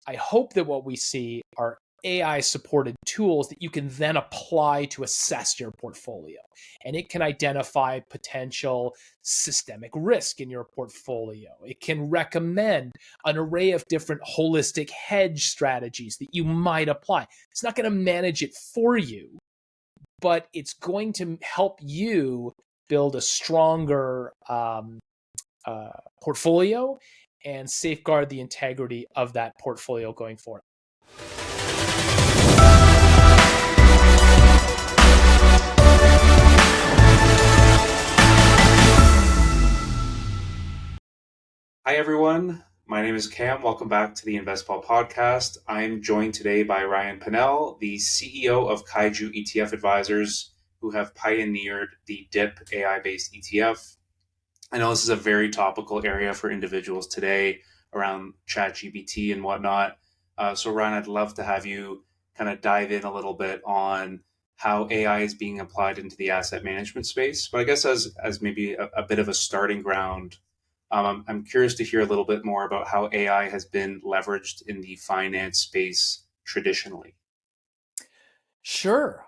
I hope that what we see are AI supported tools that you can then apply to assess your portfolio. And it can identify potential systemic risk in your portfolio. It can recommend an array of different holistic hedge strategies that you might apply. It's not going to manage it for you, but it's going to help you build a stronger portfolio and safeguard the integrity of that portfolio going forward. Hi, everyone. My name is Cam. Welcome back to the InvestBall podcast. I'm joined today by Ryan Pannell, the CEO of Kaiju ETF Advisors, who have pioneered the DIP AI-based ETF. I know this is a very topical area for individuals today around ChatGPT and whatnot. So Ryan, I'd love to have you kind of dive in a little bit on how AI is being applied into the asset management space. But I guess as maybe a bit of a starting ground, I'm curious to hear a little bit more about how AI has been leveraged in the finance space traditionally. Sure.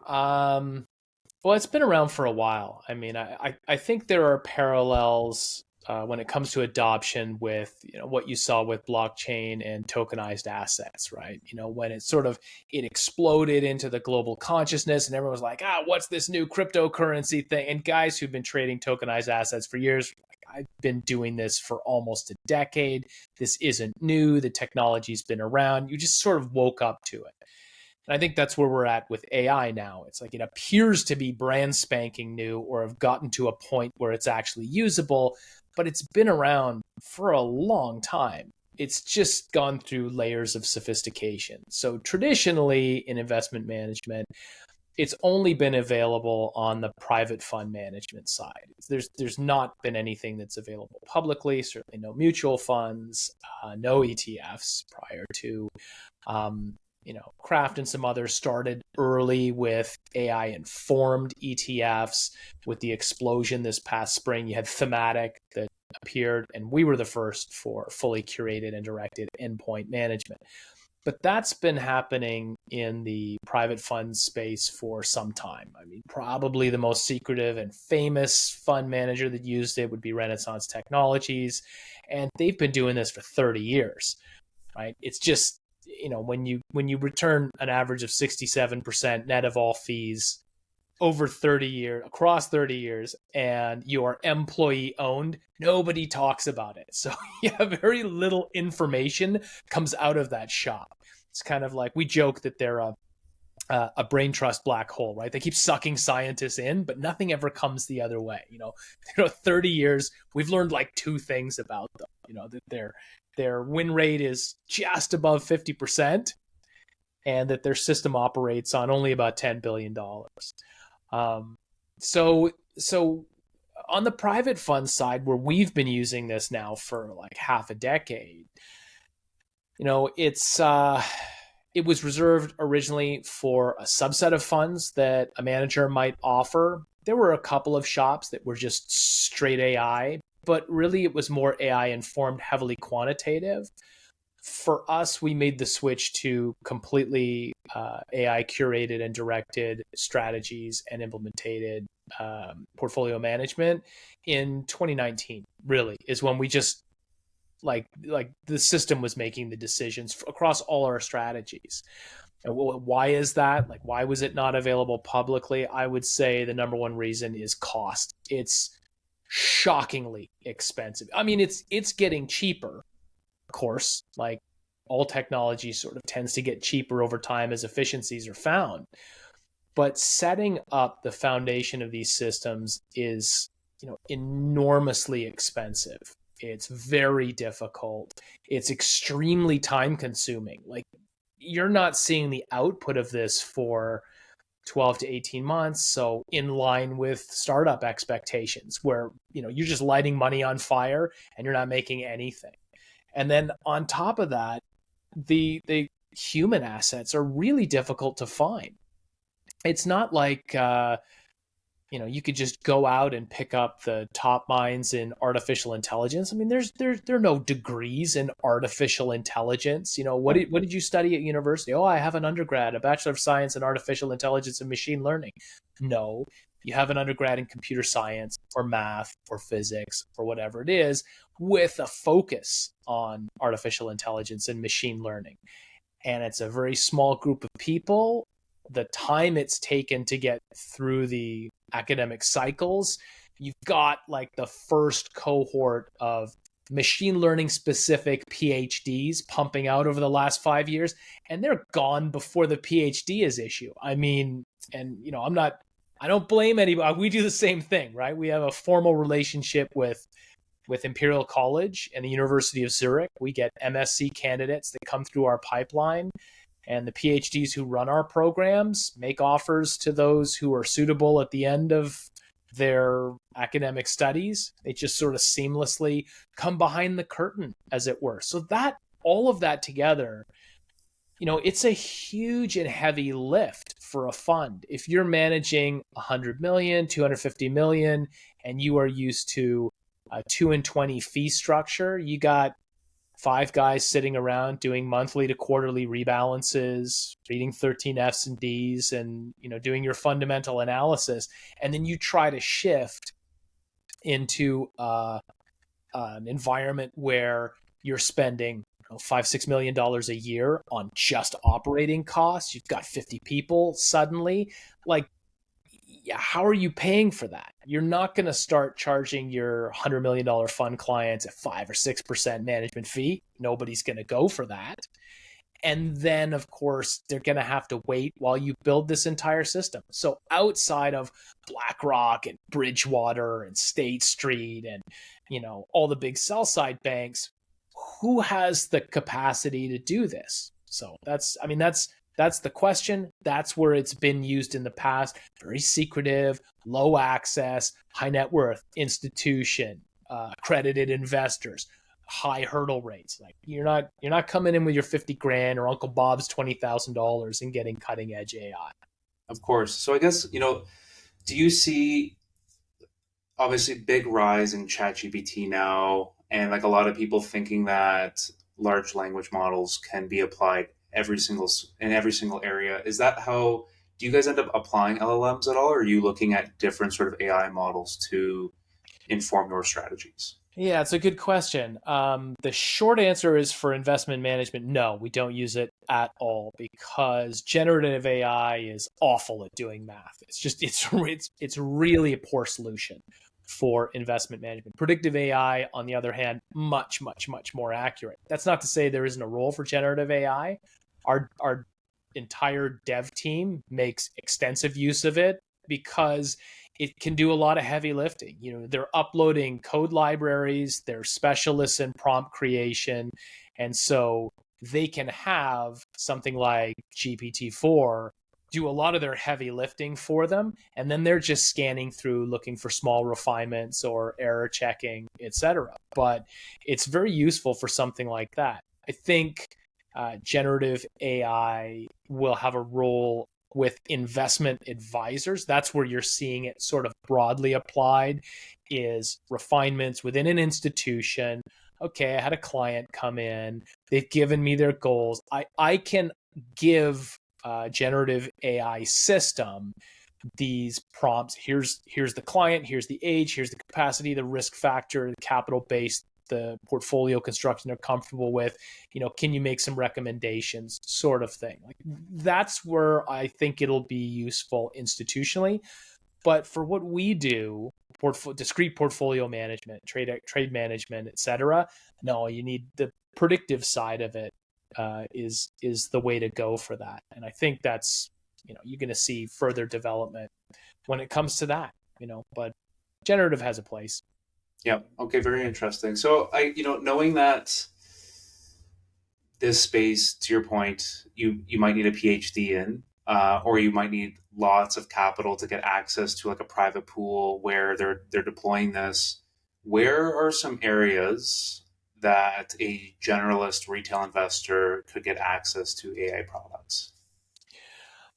Well, it's been around for a while. I mean, I think there are parallels when it comes to adoption with what you saw with blockchain and tokenized assets, right? When it exploded into the global consciousness, and everyone was like, what's this new cryptocurrency thing? And guys who've been trading tokenized assets for years, I've been doing this for almost a decade. This isn't new. The technology's been around. You just sort of woke up to it. And I think that's where we're at with AI now. It's like it appears to be brand spanking new or have gotten to a point where it's actually usable, but it's been around for a long time. It's just gone through layers of sophistication. So traditionally in investment management, it's only been available on the private fund management side. There's not been anything that's available publicly, certainly no mutual funds, no ETFs prior to. Kraft and some others started early with AI-informed ETFs. With the explosion this past spring, you had thematic that appeared, and we were the first for fully curated and directed endpoint management. But that's been happening in the private fund space for some time. I mean, probably the most secretive and famous fund manager that used it would be Renaissance Technologies, and they've been doing this for 30 years, right? It's just, when you return an average of 67% net of all fees over 30 years, across 30 years, and you are employee owned, nobody talks about it. So very little information comes out of that shop. It's kind of like we joke that they're a brain trust black hole, right? They keep sucking scientists in, but nothing ever comes the other way. 30 years, we've learned like two things about them. That their win rate is just above 50%, and that their system operates on only about $10 billion. So on the private fund side, where we've been using this now for like half a decade, it was reserved originally for a subset of funds that a manager might offer. There were a couple of shops that were just straight AI, but really it was more AI informed, heavily quantitative. For us, we made the switch to completely AI curated and directed strategies and implemented portfolio management in 2019, really, is when we just like the system was making the decisions across all our strategies. And why is that? Like, why was it not available publicly? I would say the number one reason is cost. It's shockingly expensive. I mean, it's getting cheaper. Of course, like all technology sort of tends to get cheaper over time as efficiencies are found. But setting up the foundation of these systems is, enormously expensive. It's very difficult. It's extremely time consuming. Like, you're not seeing the output of this for 12 to 18 months. So in line with startup expectations where, you're just lighting money on fire and you're not making anything. And then on top of that, the human assets are really difficult to find. It's not like you could just go out and pick up the top minds in artificial intelligence. I mean, there are no degrees in artificial intelligence. What did you study at university? Oh, I have an undergrad, a Bachelor of Science in Artificial Intelligence and Machine Learning. No, you have an undergrad in computer science or math or physics or whatever it is, with a focus on artificial intelligence and machine learning. And it's a very small group of people. The time it's taken to get through the academic cycles, you've got like the first cohort of machine learning specific PhDs pumping out over the last 5 years, and they're gone before the PhD is issued. I mean, and I don't blame anybody. We do the same thing, right? We have a formal relationship with Imperial College and the University of Zurich. We get MSc candidates that come through our pipeline, and the PhDs who run our programs make offers to those who are suitable at the end of their academic studies. They just sort of seamlessly come behind the curtain, as it were. So that all of that together, it's a huge and heavy lift for a fund. If you're managing 100 million, 250 million, and you are used to a 2 and 20 fee structure, you got 5 guys sitting around doing monthly to quarterly rebalances, reading 13 Fs and Ds, and doing your fundamental analysis. And then you try to shift into an environment where you're spending $5-6 million a year on just operating costs. You've got 50 people suddenly. Like, how are you paying for that? You're not going to start charging your $100 million fund clients a 5 or 6% management fee. Nobody's going to go for that. And then, of course, they're going to have to wait while you build this entire system. So outside of BlackRock and Bridgewater and State Street and, all the big sell side banks, who has the capacity to do this? So that's the question. That's where it's been used in the past. Very secretive, low access, high net worth institution, accredited investors, high hurdle rates. Like you're not coming in with your 50 grand or Uncle Bob's $20,000 and getting cutting edge AI. Of course. So I guess, do you see obviously big rise in ChatGPT now, and like a lot of people thinking that large language models can be applied in every single area? Is that how do you guys end up applying LLMs at all, or are you looking at different sort of AI models to inform your strategies? Yeah, it's a good question. The short answer is, for investment management, no, we don't use it at all, because generative AI is awful at doing math. It's really a poor solution for investment management. Predictive AI, on the other hand, much, much, much more accurate. That's not to say there isn't a role for generative AI. Our entire dev team makes extensive use of it because it can do a lot of heavy lifting. They're uploading code libraries, they're specialists in prompt creation, and so they can have something like GPT-4 do a lot of their heavy lifting for them, and then they're just scanning through looking for small refinements or error checking, etc. But it's very useful for something like that. I think generative AI will have a role with investment advisors. That's where you're seeing it sort of broadly applied, is refinements within an institution. Okay, I had a client come in, they've given me their goals. I can give generative AI system these prompts. Here's the client, here's the age, here's the capacity, the risk factor, the capital base, the portfolio construction they're comfortable with. Can you make some recommendations, sort of thing. Like, that's where I think it'll be useful institutionally. But for what we do, discrete portfolio management, trade management, etc., no, you need the predictive side of it. Is the way to go for that. And I think that's, you're going to see further development when it comes to that, but generative has a place. Yeah. Okay. Very interesting. So knowing that this space, to your point, you might need a PhD in, or you might need lots of capital to get access to like a private pool where they're deploying this. Where are some areas that a generalist retail investor could get access to AI products?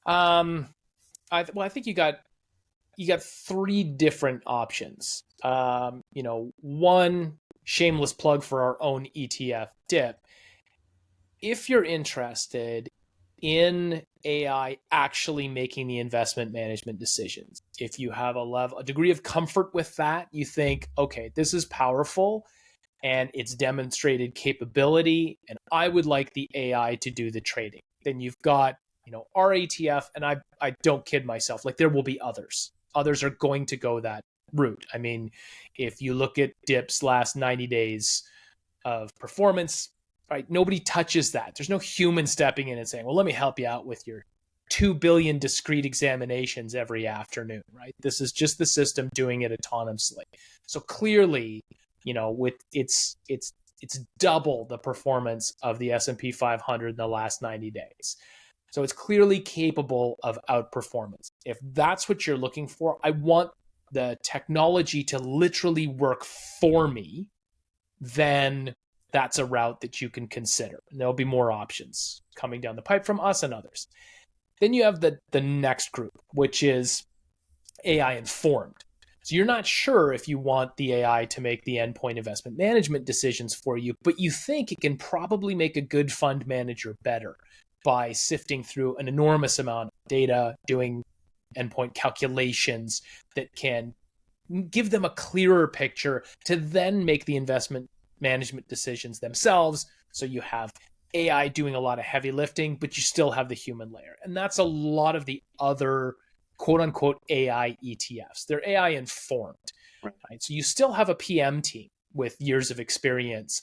Um, I think you got you got three different options. One, shameless plug for our own ETF DIP. If you're interested in AI actually making the investment management decisions, if you have a degree of comfort with that, you think, okay, this is powerful and it's demonstrated capability, and I would like the AI to do the trading. Then you've got, our ATF, and I don't kid myself, like there will be others. Others are going to go that route. I mean, if you look at DIP's last 90 days of performance, right? Nobody touches that. There's no human stepping in and saying, well, let me help you out with your 2 billion discrete examinations every afternoon, right? This is just the system doing it autonomously. So clearly, with it's double the performance of the S&P 500 in the last 90 days. So it's clearly capable of outperformance. If that's what you're looking for, I want the technology to literally work for me, then that's a route that you can consider. And there'll be more options coming down the pipe from us and others. Then you have the next group, which is AI informed. So you're not sure if you want the AI to make the endpoint investment management decisions for you, but you think it can probably make a good fund manager better by sifting through an enormous amount of data, doing endpoint calculations that can give them a clearer picture to then make the investment management decisions themselves. So you have AI doing a lot of heavy lifting, but you still have the human layer. And that's a lot of the other quote unquote AI ETFs. They're AI informed, right? So you still have a PM team with years of experience,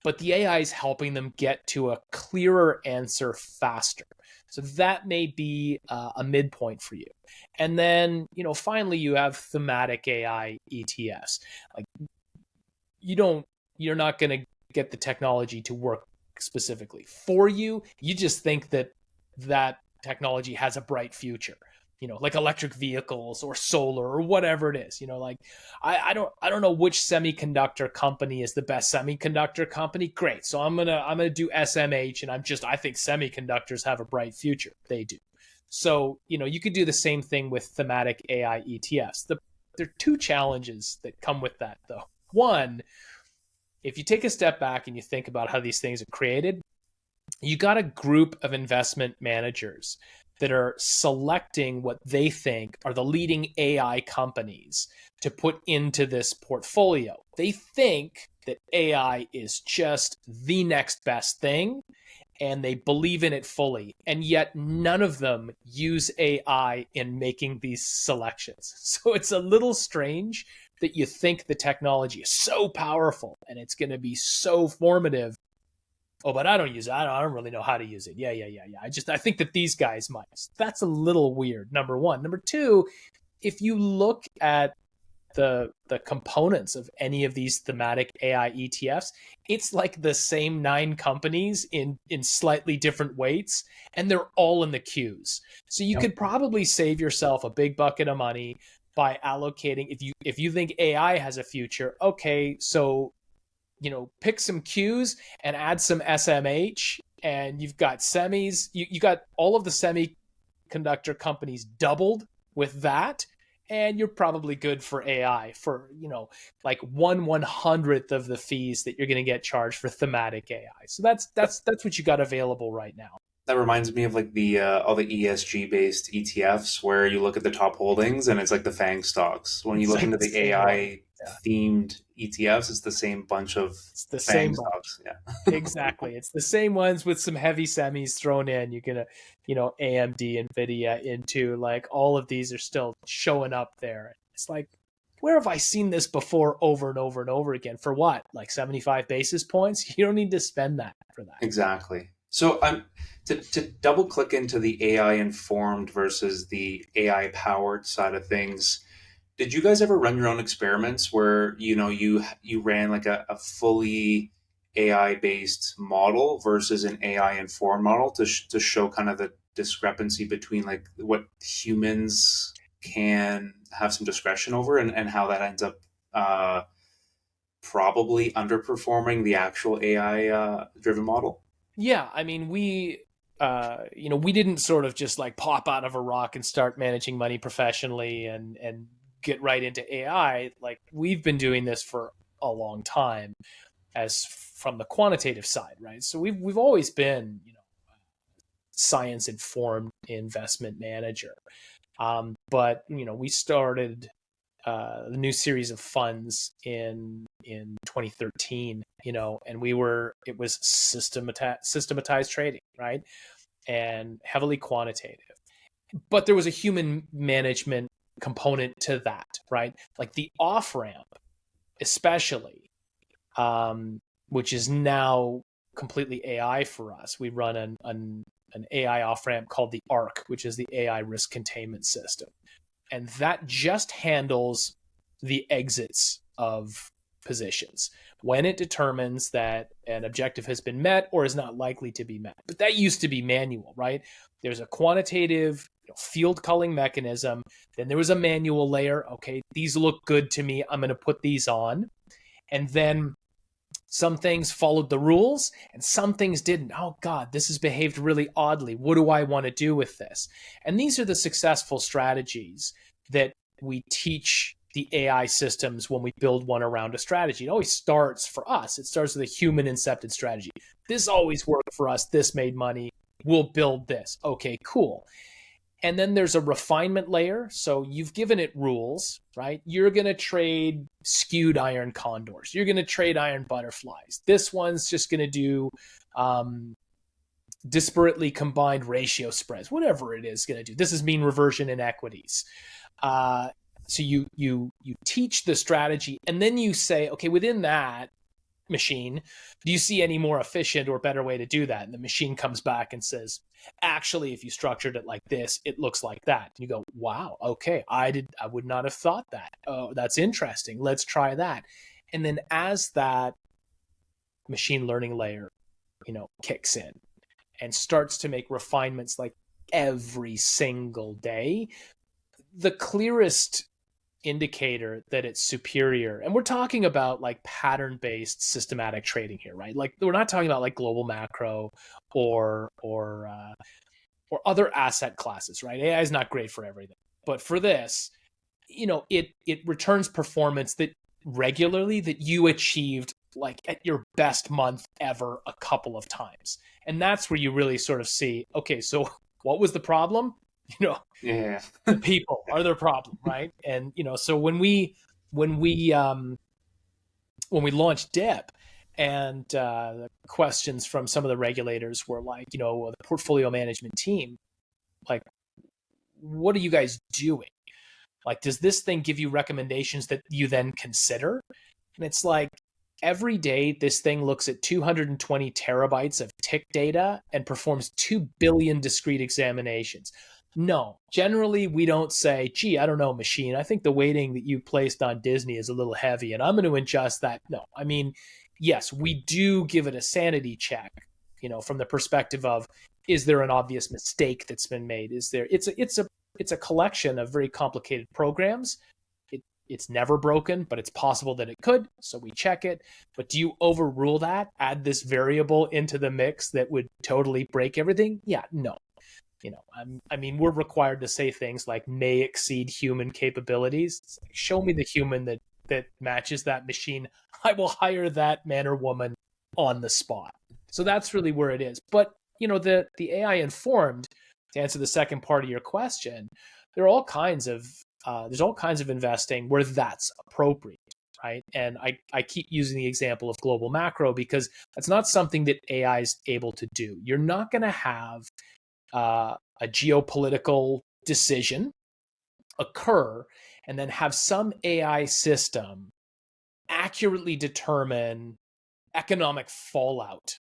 but the AI is helping them get to a clearer answer faster. So that may be a midpoint for you. And then, finally, you have thematic AI ETFs. Like you're not going to get the technology to work specifically for you. You just think that technology has a bright future, like electric vehicles or solar or whatever it is. Like I don't know which semiconductor company is the best semiconductor company. Great. So I'm going to do SMH, and I think semiconductors have a bright future. They do. So, you could do the same thing with thematic AI ETFs. There are two challenges that come with that though. One, if you take a step back and you think about how these things are created, you got a group of investment managers that are selecting what they think are the leading AI companies to put into this portfolio. They think that AI is just the next best thing, and they believe in it fully. And yet none of them use AI in making these selections. So it's a little strange that you think the technology is so powerful and it's going to be so formative. Oh, but I don't use it. I don't really know how to use it. Yeah. I think that these guys might. That's a little weird, number one. Number two, if you look at the components of any of these thematic AI ETFs, it's like the same 9 companies in slightly different weights, and they're all in the queues. So you could probably save yourself a big bucket of money by allocating, if you think AI has a future, okay, so pick some Qs and add some SMH, and you've got semis. You got all of the semiconductor companies doubled with that, and you're probably good for AI for like 1/100th of the fees that you're going to get charged for thematic AI. So that's what you got available right now. That reminds me of like the all the ESG based ETFs where you look at the top holdings and it's like the FANG stocks. When you It's look like into the the same one. AI Yeah. themed ETFs, it's the same bunch of It's the FANG same bunch. stocks. Yeah. Exactly. It's the same ones with some heavy semis thrown in. You're going to, AMD, NVIDIA into, like, all of these are still showing up there. It's like, where have I seen this before over and over and over again? For what? Like 75 basis points? You don't need to spend that for that. Exactly. So to double click into the AI informed versus the AI powered side of things. Did you guys ever run your own experiments where you ran like a fully AI based model versus an AI informed model to show kind of the discrepancy between like what humans can have some discretion over and how that ends up uh, probably underperforming the actual AI driven model? Yeah, I mean, we we didn't sort of just like pop out of a rock and start managing money professionally and get right into AI. Like, we've been doing this for a long time as from the quantitative side, right? So we've always been, science informed investment manager. But we started the new series of funds in 2013, and it was systematized trading, right? And heavily quantitative. But there was a human management component to that, right? Like the off ramp, especially, which is now completely AI for us. We run an AI off ramp called the ARC, which is the AI risk containment system. And that just handles the exits of positions when it determines that an objective has been met or is not likely to be met. But that used to be manual, right? There's a quantitative field culling mechanism. Then there was a manual layer. Okay, these look good to me. I'm going to put these on. And then some things followed the rules and some things didn't. Oh God, this has behaved really oddly. What do I want to do with this? And these are the successful strategies that we teach the AI systems when we build one around a strategy. It always starts for us. It starts with a human incepted strategy. This always worked for us. This made money. We'll build this. Okay, cool. And then there's a refinement layer. So you've given it rules, right? You're going to trade skewed iron condors. You're going to trade iron butterflies. This one's just going to do disparately combined ratio spreads, whatever it is going to do. This is mean reversion in equities. So you teach the strategy, and then you say, okay, within that machine, do you see any more efficient or better way to do that? And the machine comes back and says, actually, if you structured it like this, it looks like that. And you go, wow, okay, I would not have thought that. Oh, that's interesting. Let's try that. And then as that machine learning layer, kicks in and starts to make refinements like every single day, the clearest indicator that it's superior, and we're talking about like pattern-based systematic trading here, right? Like, we're not talking about like global macro or other asset classes, right? AI is not great for everything, but for this, it returns performance that regularly that you achieved like at your best month ever a couple of times. And that's where you really sort of see, okay, so what was the problem? Yeah. The people are their problem, right? And so when we launched DIP, and the questions from some of the regulators were like, the portfolio management team, like, what are you guys doing? Like, does this thing give you recommendations that you then consider? And it's like, every day this thing looks at 220 terabytes of tick data and performs 2 billion discrete examinations. No, generally we don't say, gee, I don't know, machine, I think the weighting that you placed on Disney is a little heavy and I'm going to adjust that. No, I mean, yes, we do give it a sanity check, from the perspective of, is there an obvious mistake that's been made? Is there, it's a collection of very complicated programs. It's never broken, but it's possible that it could. So we check it. But do you overrule that? Add this variable into the mix that would totally break everything? Yeah, no. I mean, we're required to say things like may exceed human capabilities. It's like, show me the human that matches that machine. I will hire that man or woman on the spot. So that's really where it is. But the AI informed, to answer the second part of your question, there's all kinds of investing where that's appropriate, right? And I keep using the example of global macro because that's not something that AI is able to do. You're not going to have a geopolitical decision occur and then have some AI system accurately determine economic fallout,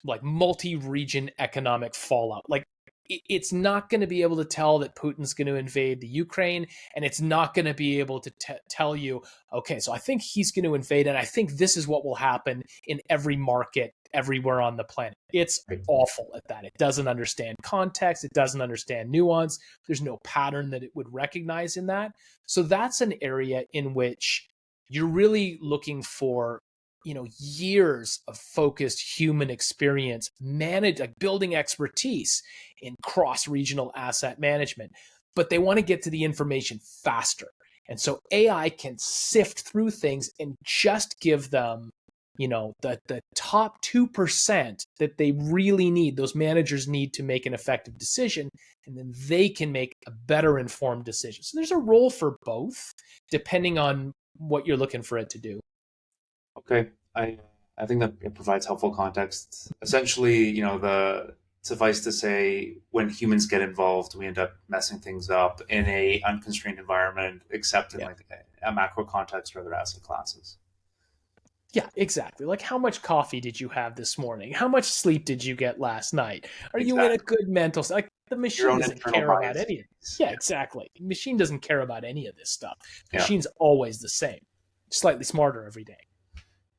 like multi-region economic fallout. Like, it's not going to be able to tell that Putin's going to invade the Ukraine, and it's not going to be able to tell you, okay, so I think he's going to invade, and I think this is what will happen in every market everywhere on the planet. It's awful at that. It doesn't understand context. It doesn't understand nuance. There's no pattern that it would recognize in that. So that's an area in which you're really looking for years of focused human experience, building expertise in cross-regional asset management, but they want to get to the information faster. And so AI can sift through things and just give them, the top 2% that they really need, those managers need to make an effective decision, and then they can make a better informed decision. So there's a role for both, depending on what you're looking for it to do. Okay, I think that it provides helpful context. Essentially, the suffice to say, when humans get involved, we end up messing things up in a unconstrained environment, except in Yeah. like a macro context or other asset classes. Yeah, exactly. Like, how much coffee did you have this morning? How much sleep did you get last night? Are you in a Exactly. good mental state? Like, the Your machine own doesn't internal care about biases. any of this. Yeah, exactly. The machine doesn't care about any of this stuff. The Yeah. machine's always the same, slightly smarter every day.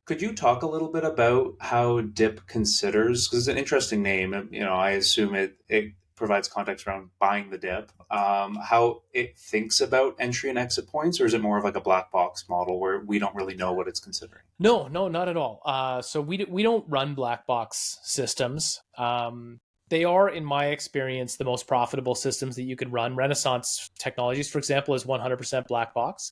Could you talk a little bit about how DIP considers? Because it's an interesting name. I assume it provides context around buying the dip. How it thinks about entry and exit points, or is it more of like a black box model where we don't really know what it's considering? No, no, not at all. So we don't run black box systems. They are, in my experience, the most profitable systems that you could run. Renaissance Technologies, for example, is 100% black box.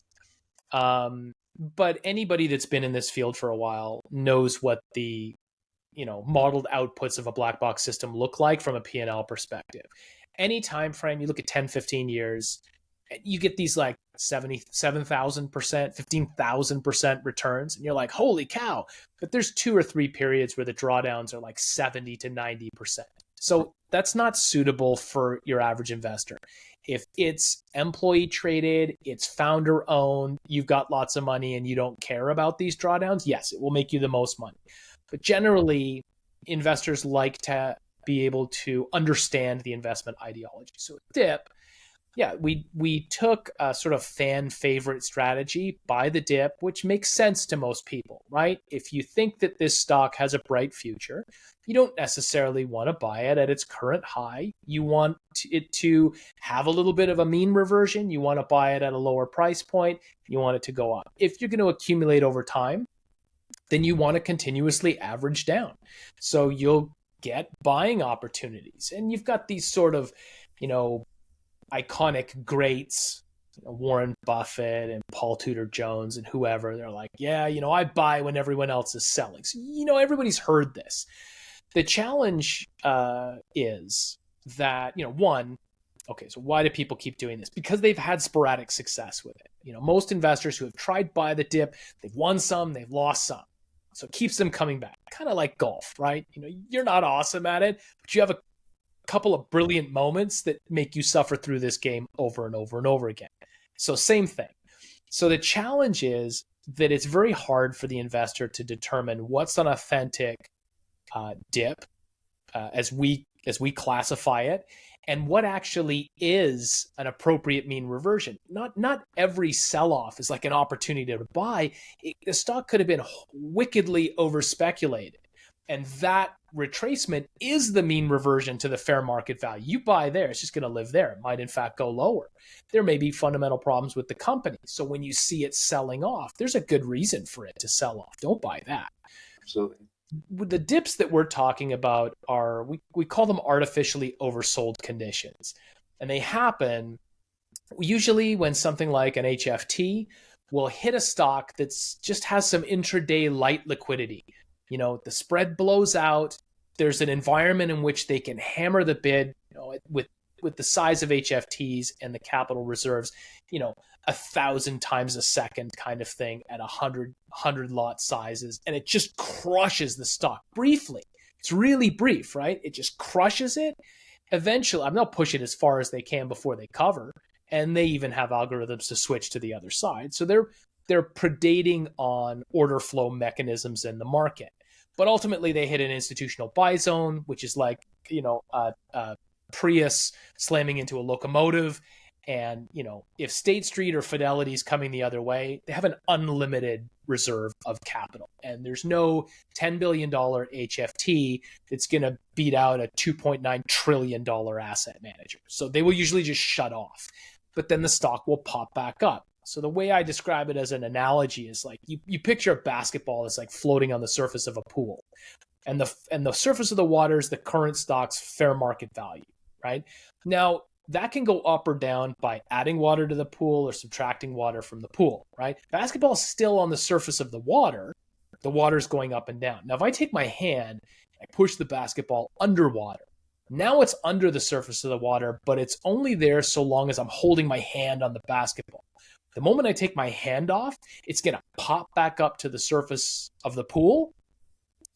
But anybody that's been in this field for a while knows what the modeled outputs of a black box system look like from a P&L perspective. Any time frame, you look at 10, 15 years, you get these like 77,000%, 15,000% returns, and you're like, holy cow. But there's 2 or 3 periods where the drawdowns are like 70 to 90%. So that's not suitable for your average investor. If it's employee traded, it's founder owned, you've got lots of money and you don't care about these drawdowns, yes, it will make you the most money. But generally, investors like to be able to understand the investment ideology. So DIP, yeah, we took a sort of fan favorite strategy, buy the dip, which makes sense to most people, right? If you think that this stock has a bright future, you don't necessarily want to buy it at its current high. You want it to have a little bit of a mean reversion. You want to buy it at a lower price point. You want it to go up. If you're going to accumulate over time, then you want to continuously average down. So you'll get buying opportunities. And you've got these sort of, iconic greats, Warren Buffett and Paul Tudor Jones and whoever. They're like, yeah, I buy when everyone else is selling. So, everybody's heard this. The challenge is that, one, okay, so why do people keep doing this? Because they've had sporadic success with it. Most investors who have tried buy the dip, they've won some, they've lost some. So it keeps them coming back. Kind of like golf, right? You're not awesome at it, but you have a couple of brilliant moments that make you suffer through this game over and over and over again. So same thing. So the challenge is that it's very hard for the investor to determine what's an authentic dip as we classify it, and what actually is an appropriate mean reversion. Not every sell-off is like an opportunity to buy. The stock could have been wickedly overspeculated, and that retracement is the mean reversion to the fair market value. You buy there, it's just going to live there. It might in fact go lower. There may be fundamental problems with the company. So when you see it selling off, there's a good reason for it to sell off. Don't buy that. Absolutely. The dips that we're talking about are, we call them artificially oversold conditions. And they happen usually when something like an HFT will hit a stock that's just has some intraday light liquidity. The spread blows out. There's an environment in which they can hammer the bid, with the size of HFTs and the capital reserves, 1,000 times a second kind of thing at 100 lot sizes. And it just crushes the stock briefly. It's really brief, right? It just crushes it. Eventually, they'll push it as far as they can before they cover. And they even have algorithms to switch to the other side. So they're predating on order flow mechanisms in the market. But ultimately, they hit an institutional buy zone, which is like, Prius slamming into a locomotive. And, if State Street or Fidelity is coming the other way, they have an unlimited reserve of capital. And there's no $10 billion HFT that's going to beat out a $2.9 trillion asset manager. So they will usually just shut off. But then the stock will pop back up. So the way I describe it as an analogy is like you picture a basketball that's like floating on the surface of a pool. And the surface of the water is the current stock's fair market value, right? Now that can go up or down by adding water to the pool or subtracting water from the pool, right? Basketball is still on the surface of the water. The water's going up and down. Now, if I take my hand, I push the basketball underwater. Now it's under the surface of the water, but it's only there so long as I'm holding my hand on the basketball. The moment I take my hand off, it's going to pop back up to the surface of the pool.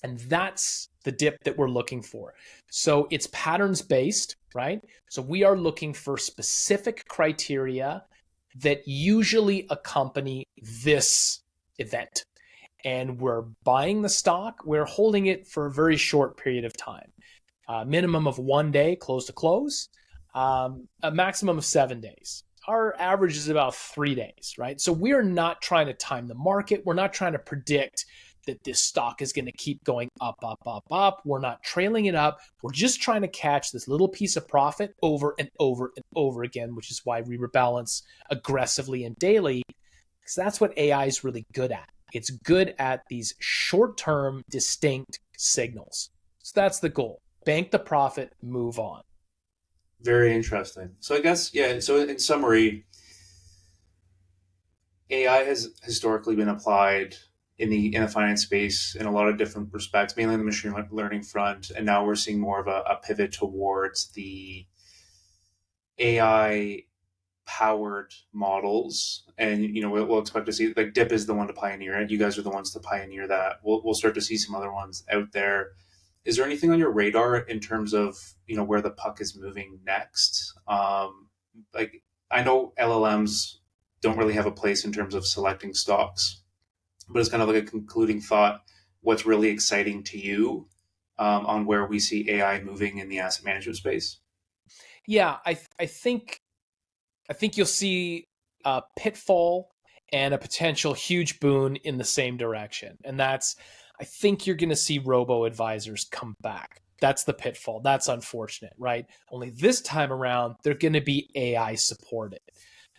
And that's the dip that we're looking for. So it's patterns based, right? So we are looking for specific criteria that usually accompany this event. And we're buying the stock, we're holding it for a very short period of time. Minimum of 1 day, close to close, a maximum of 7 days. Our average is about 3 days, right? So we're not trying to time the market. We're not trying to predict that this stock is going to keep going up, up, up, up. We're not trailing it up. We're just trying to catch this little piece of profit over and over and over again, which is why we rebalance aggressively and daily, because that's what AI is really good at. It's good at these short-term, distinct signals. So that's the goal. Bank the profit, move on. Very interesting. So I guess, yeah, so in summary, AI has historically been applied in the finance space in a lot of different respects, mainly in the machine learning front, and now we're seeing more of a pivot towards the AI powered models. And we'll expect to see, like, DIP is the one to pioneer it. You guys are the ones to pioneer that. We'll start to see some other ones out there. Is there anything on your radar in terms of where the puck is moving next? Like, I know LLMs don't really have a place in terms of selecting stocks, but it's kind of like a concluding thought. What's really exciting to you on where we see AI moving in the asset management space? Yeah, I think you'll see a pitfall and a potential huge boon in the same direction, and that's, I think you're going to see robo advisors come back. That's the pitfall. That's unfortunate, right? Only this time around, they're going to be AI supported.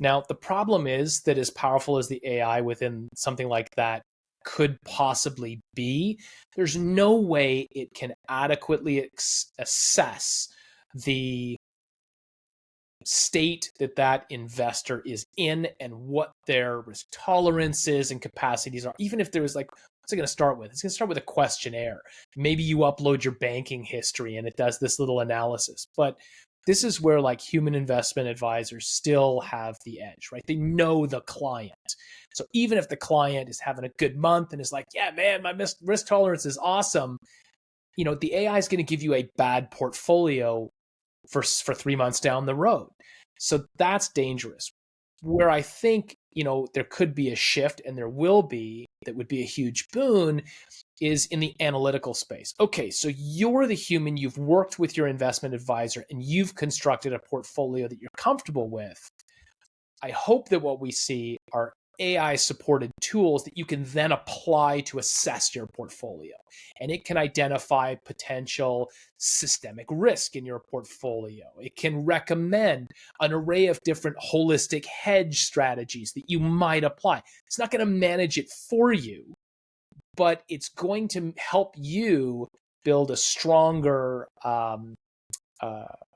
Now, the problem is that as powerful as the AI within something like that could possibly be, there's no way it can adequately assess the state that investor is in and what their risk tolerance is and capacities are. Even if there was like, what's it going to start with? It's going to start with a questionnaire. Maybe you upload your banking history and it does this little analysis. But this is where like human investment advisors still have the edge, right? They know the client. So even if the client is having a good month and is like, yeah, man, my risk tolerance is awesome, the AI is going to give you a bad portfolio for 3 months down the road. So that's dangerous. Where I think, there could be a shift, and there will be, that would be a huge boon, is in the analytical space. Okay, so you're the human, you've worked with your investment advisor, and you've constructed a portfolio that you're comfortable with. I hope that what we see are AI supported tools that you can then apply to assess your portfolio. And it can identify potential systemic risk in your portfolio. It can recommend an array of different holistic hedge strategies that you might apply. It's not going to manage it for you, but it's going to help you build a stronger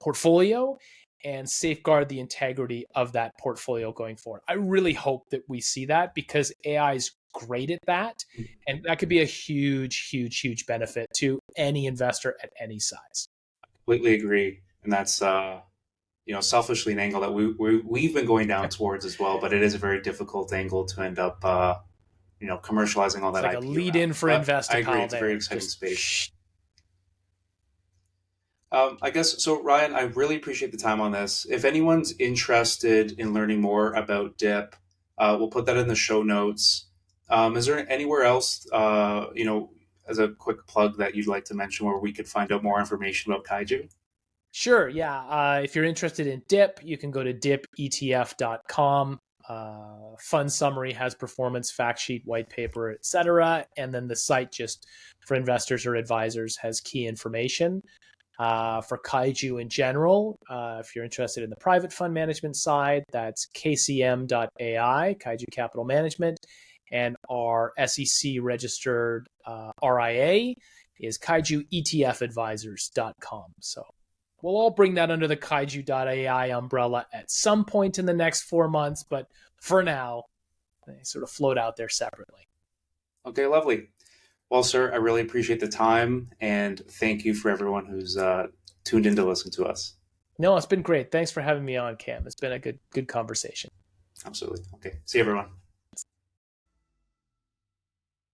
portfolio and safeguard the integrity of that portfolio going forward. I really hope that we see that, because AI is great at that. And that could be a huge, huge, huge benefit to any investor at any size. Completely agree. And that's, selfishly an angle that we've been going down towards as well, but it is a very difficult angle to end up, commercializing all It's that like a IP lead around. in for But I agree, InvestiPal it's a very there. exciting Just space. I guess so, Ryan. I really appreciate the time on this. If anyone's interested in learning more about DIP, we'll put that in the show notes. Is there anywhere else, as a quick plug, that you'd like to mention where we could find out more information about Kaiju? Sure, yeah. If you're interested in DIP, you can go to dipetf.com. Fund summary has performance, fact sheet, white paper, etc. And then the site, just for investors or advisors, has key information. For Kaiju in general, if you're interested in the private fund management side, that's kcm.ai, Kaiju Capital Management. And our SEC registered RIA is kaijuetfadvisors.com. So we'll all bring that under the kaiju.ai umbrella at some point in the next 4 months, but for now, they sort of float out there separately. Okay, lovely. Well, sir, I really appreciate the time, and thank you for everyone who's tuned in to listen to us. No, it's been great. Thanks for having me on, Cam. It's been a good conversation. Absolutely. Okay. See you, everyone.